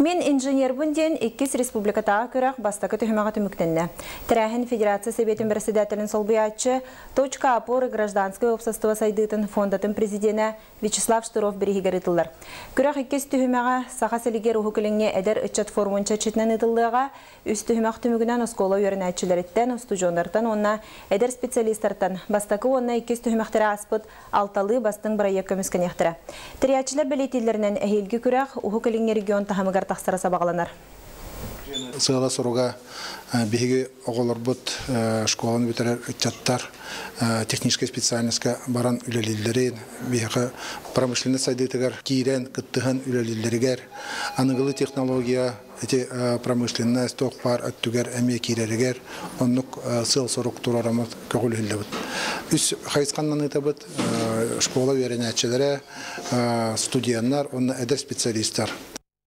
Мен инженер бунден 2 республиката көрәк бастакы төһмәгә төмүктәнне. Тирәһен Федерация Советин председателен солбыячы точка опоры гражданское общество сайдытын фондатын президенты Вячеслав Штыров берегер итылар. Көрәк 2 төһмәгә саха селигер ухукеленне эдер ичат формунча читнән итылдыга үз төһмәк төмүгеннән оскола йөрнәчләрдән студентлардан онна эдер специалистлардан бастакы онна 2 төһмәктәре аспыт алталы бастың проект көмескәнәхтәре. Тирәчләр белетилләреннән әһилге көрәк ухукеленне регион тахамыгар тахсара сабагаланар. Сыгала соруга биһиги оголорбут школаны битер чаттар техническая специальностька баран үлелиллерин биһиги промышленность сайдытыгар кирен кыттыган үлелиллеригер аныгылы технология эти промышленность токпар өттүгер эме киреригер оннук сыл соруктурарамат көгүлүллебит. Үс хайсканнан ытабыт школа веренячелере студентлар онна эдер специалисттар